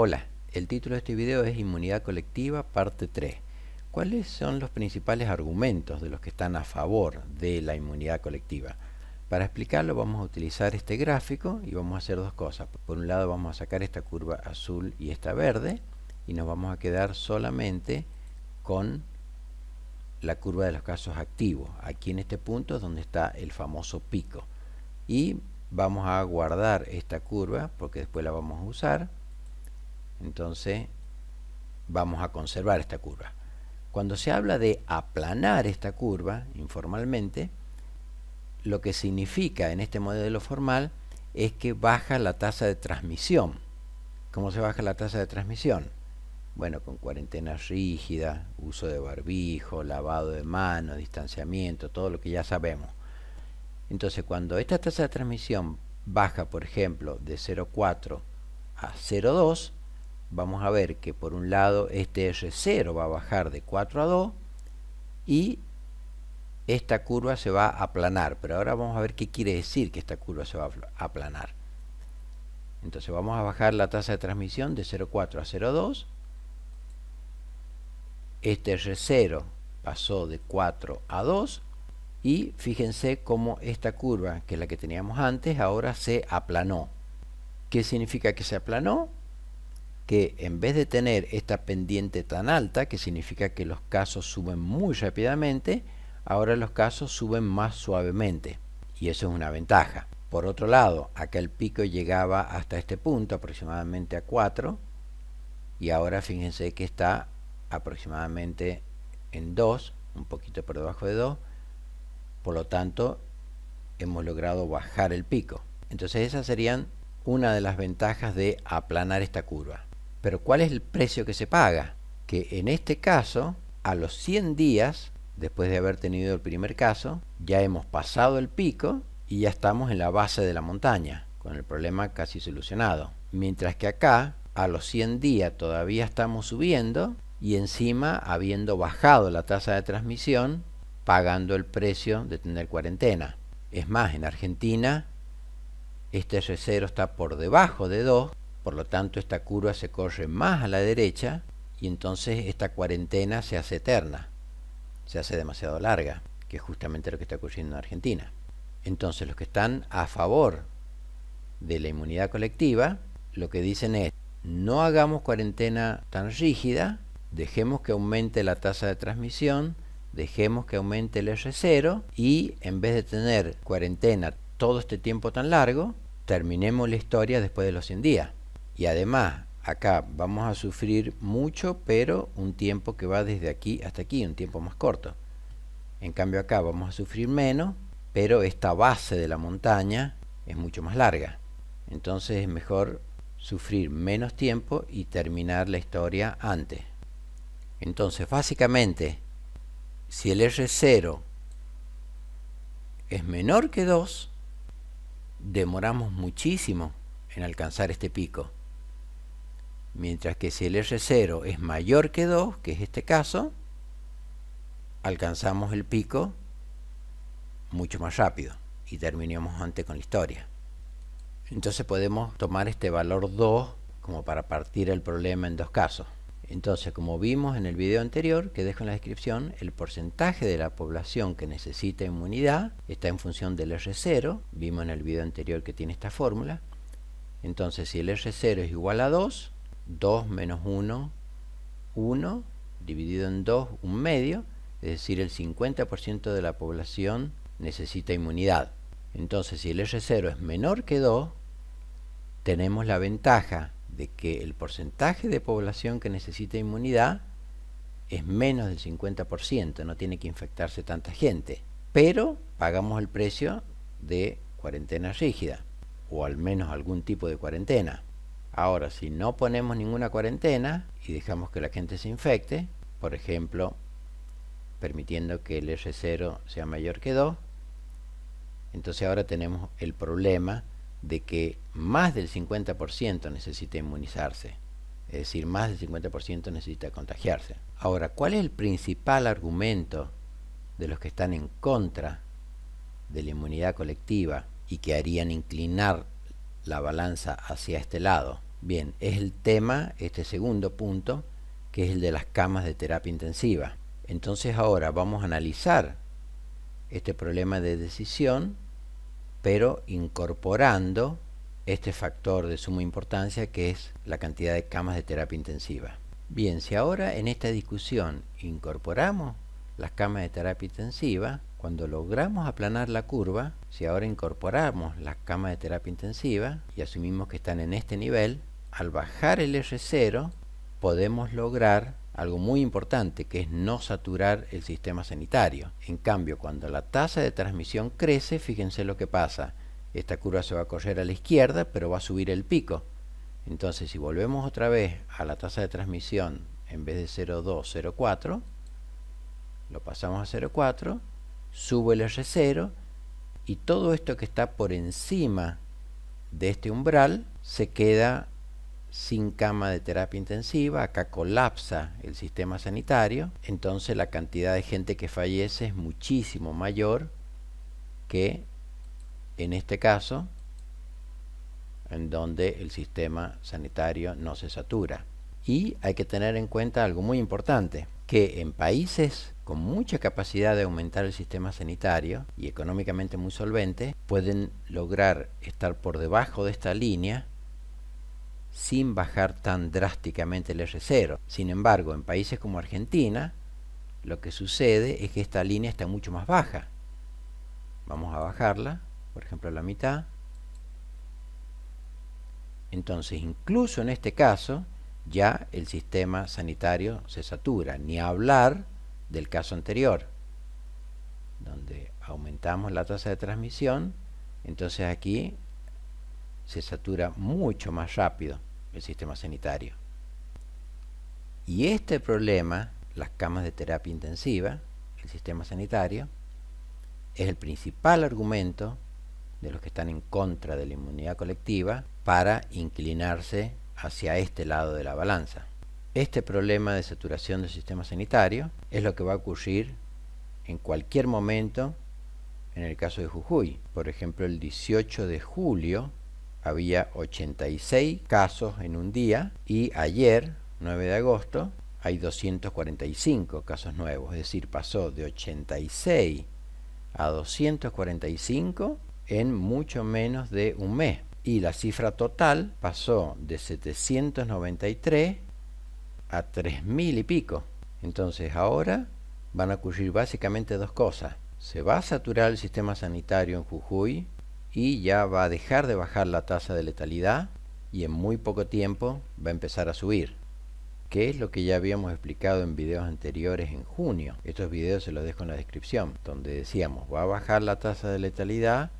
Hola, el título de este video es Inmunidad Colectiva, parte 3. ¿Cuáles son los principales argumentos de los que están a favor de la inmunidad colectiva? Para explicarlo vamos a utilizar este gráfico y vamos a hacer dos cosas. Por un lado vamos a sacar esta curva azul y esta verde y nos vamos a quedar solamente con la curva de los casos activos. Aquí en este punto es donde está el famoso pico. Y vamos a guardar esta curva porque después la vamos a usar. Entonces vamos a conservar esta curva. Cuando se habla de aplanar esta curva informalmente, lo que significa en este modelo formal es que baja la tasa de transmisión. ¿Cómo se baja la tasa de transmisión? Bueno, con cuarentena rígida, uso de barbijo, lavado de manos, distanciamiento, todo lo que ya sabemos. Entonces, cuando esta tasa de transmisión baja, por ejemplo, de 0,4 a 0,2, vamos a ver que por un lado este R0 va a bajar de 4 a 2 y esta curva se va a aplanar. Pero ahora vamos a ver qué quiere decir que esta curva se va a aplanar. Entonces vamos a bajar la tasa de transmisión de 0,4 a 0,2. Este R0 pasó de 4 a 2 y fíjense cómo esta curva, que es la que teníamos antes, ahora se aplanó. ¿Qué significa que se aplanó? Que en vez de tener esta pendiente tan alta, que significa que los casos suben muy rápidamente, ahora los casos suben más suavemente. Y eso es una ventaja. Por otro lado, acá el pico llegaba hasta este punto, aproximadamente a 4, y ahora fíjense que está aproximadamente en 2, un poquito por debajo de 2, por lo tanto hemos logrado bajar el pico. Entonces esas serían una de las ventajas de aplanar esta curva. Pero ¿cuál es el precio que se paga? Que en este caso, a los 100 días, después de haber tenido el primer caso, ya hemos pasado el pico y ya estamos en la base de la montaña, con el problema casi solucionado. Mientras que acá, a los 100 días todavía estamos subiendo y encima habiendo bajado la tasa de transmisión, pagando el precio de tener cuarentena. Es más, en Argentina, este R0 está por debajo de 2, por lo tanto esta curva se corre más a la derecha y entonces esta cuarentena se hace eterna, se hace demasiado larga, que es justamente lo que está ocurriendo en Argentina. Entonces los que están a favor de la inmunidad colectiva, lo que dicen es, no hagamos cuarentena tan rígida, dejemos que aumente la tasa de transmisión, dejemos que aumente el R0 y en vez de tener cuarentena todo este tiempo tan largo, terminemos la historia después de los 100 días. Y además, acá vamos a sufrir mucho, pero un tiempo que va desde aquí hasta aquí, un tiempo más corto. En cambio acá vamos a sufrir menos, pero esta base de la montaña es mucho más larga. Entonces es mejor sufrir menos tiempo y terminar la historia antes. Entonces, básicamente, si el R0 es menor que 2, demoramos muchísimo en alcanzar este pico. Mientras que si el R0 es mayor que 2, que es este caso, alcanzamos el pico mucho más rápido y terminamos antes con la historia. Entonces podemos tomar este valor 2 como para partir el problema en dos casos. Entonces, como vimos en el video anterior, que dejo en la descripción, el porcentaje de la población que necesita inmunidad está en función del R0. Vimos en el video anterior que tiene esta fórmula. Entonces, si el R0 es igual a 2, 2 menos 1, 1, dividido en 2, un medio, es decir, el 50% de la población necesita inmunidad. Entonces, si el R0 es menor que 2, tenemos la ventaja de que el porcentaje de población que necesita inmunidad es menos del 50%, no tiene que infectarse tanta gente, pero pagamos el precio de cuarentena rígida, o al menos algún tipo de cuarentena. Ahora, si no ponemos ninguna cuarentena y dejamos que la gente se infecte, por ejemplo, permitiendo que el R0 sea mayor que 2, entonces ahora tenemos el problema de que más del 50% necesita inmunizarse, es decir, más del 50% necesita contagiarse. Ahora, ¿cuál es el principal argumento de los que están en contra de la inmunidad colectiva y que harían inclinar la balanza hacia este lado? Bien, es el tema, este segundo punto, que es el de las camas de terapia intensiva. Entonces ahora vamos a analizar este problema de decisión, pero incorporando este factor de suma importancia que es la cantidad de camas de terapia intensiva. Bien, si ahora en esta discusión incorporamos las camas de terapia intensiva, cuando logramos aplanar la curva, si ahora incorporamos las camas de terapia intensiva y asumimos que están en este nivel, al bajar el R0 podemos lograr algo muy importante, que es no saturar el sistema sanitario. En cambio, cuando la tasa de transmisión crece, fíjense lo que pasa. Esta curva se va a correr a la izquierda, pero va a subir el pico. Entonces, si volvemos otra vez a la tasa de transmisión, en vez de 0,2, 0,4, lo pasamos a 0,4, sube el R0, y todo esto que está por encima de este umbral se queda sin cama de terapia intensiva. Acá colapsa el sistema sanitario, entonces la cantidad de gente que fallece es muchísimo mayor que en este caso, en donde el sistema sanitario no se satura. Y hay que tener en cuenta algo muy importante, que en países con mucha capacidad de aumentar el sistema sanitario y económicamente muy solventes, pueden lograr estar por debajo de esta línea sin bajar tan drásticamente el R0. Sin embargo, en países como Argentina, lo que sucede es que esta línea está mucho más baja. Vamos a bajarla, por ejemplo, a la mitad. Entonces, incluso en este caso, ya el sistema sanitario se satura. Ni hablar del caso anterior, donde aumentamos la tasa de transmisión, entonces aquí se satura mucho más rápido el sistema sanitario. Y este problema, las camas de terapia intensiva, el sistema sanitario, es el principal argumento de los que están en contra de la inmunidad colectiva para inclinarse hacia este lado de la balanza. Este problema de saturación del sistema sanitario es lo que va a ocurrir en cualquier momento en el caso de Jujuy. Por ejemplo, el 18 de julio había 86 casos en un día y ayer, 9 de agosto, hay 245 casos nuevos. Es decir, pasó de 86 a 245 en mucho menos de un mes. Y la cifra total pasó de 793 a 3000 y pico. Entonces ahora van a ocurrir básicamente dos cosas. Se va a saturar el sistema sanitario en Jujuy y ya va a dejar de bajar la tasa de letalidad y en muy poco tiempo va a empezar a subir, que es lo que ya habíamos explicado en videos anteriores en junio. Estos videos se los dejo en la descripción, donde decíamos, va a bajar la tasa de letalidad,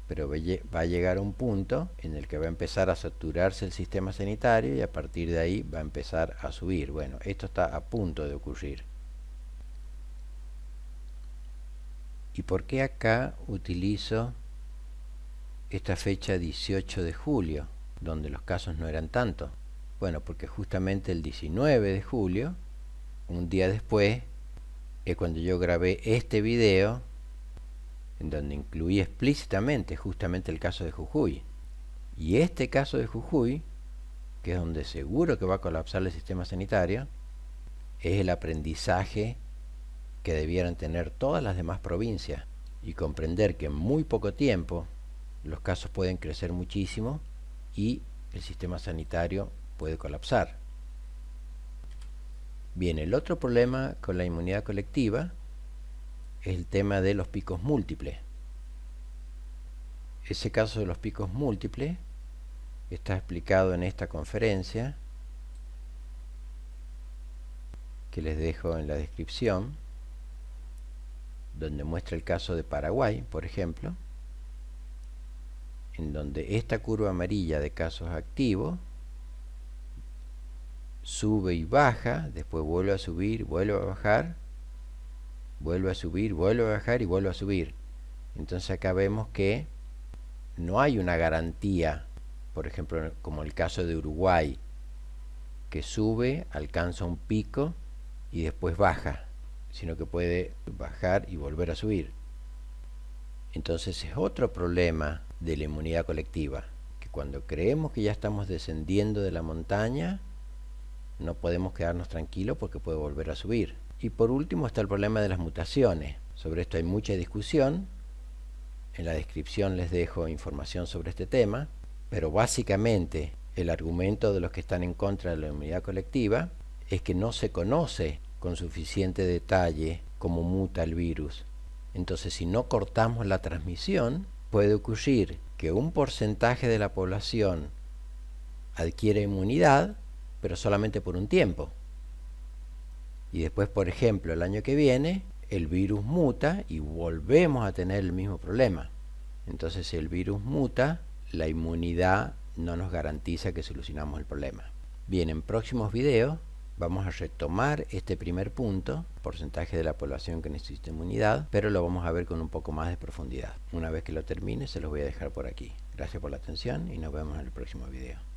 pero va a llegar a un punto en el que va a empezar a saturarse el sistema sanitario y a partir de ahí va a empezar a subir. Bueno, esto está a punto de ocurrir. ¿Y por qué acá utilizo esta fecha 18 de julio, donde los casos no eran tantos? Bueno, porque justamente el 19 de julio, un día después, es cuando yo grabé este video, en donde incluí explícitamente justamente el caso de Jujuy. Y este caso de Jujuy, que es donde seguro que va a colapsar el sistema sanitario, es el aprendizaje que debieran tener todas las demás provincias y comprender que en muy poco tiempo los casos pueden crecer muchísimo y el sistema sanitario puede colapsar. Bien, el otro problema con la inmunidad colectiva es el tema de los picos múltiples. Ese caso de los picos múltiples está explicado en esta conferencia que les dejo en la descripción, donde muestra el caso de Paraguay, por ejemplo, en donde esta curva amarilla de casos activos sube y baja, después vuelve a subir, vuelve a bajar, vuelve a subir, vuelve a bajar y vuelve a subir. Entonces acá vemos que no hay una garantía, por ejemplo, como el caso de Uruguay, que sube, alcanza un pico y después baja, sino que puede bajar y volver a subir. Entonces es otro problema de la inmunidad colectiva, que cuando creemos que ya estamos descendiendo de la montaña, no podemos quedarnos tranquilos porque puede volver a subir. Y por último está el problema de las mutaciones. Sobre esto hay mucha discusión. En la descripción les dejo información sobre este tema, pero básicamente el argumento de los que están en contra de la inmunidad colectiva es que no se conoce con suficiente detalle cómo muta el virus. Entonces, si no cortamos la transmisión, puede ocurrir que un porcentaje de la población adquiere inmunidad, pero solamente por un tiempo. Y después, por ejemplo, el año que viene, el virus muta y volvemos a tener el mismo problema. Entonces, si el virus muta, la inmunidad no nos garantiza que solucionamos el problema. Bien, en próximos videos vamos a retomar este primer punto, porcentaje de la población que necesita inmunidad, pero lo vamos a ver con un poco más de profundidad. Una vez que lo termine, se los voy a dejar por aquí. Gracias por la atención y nos vemos en el próximo video.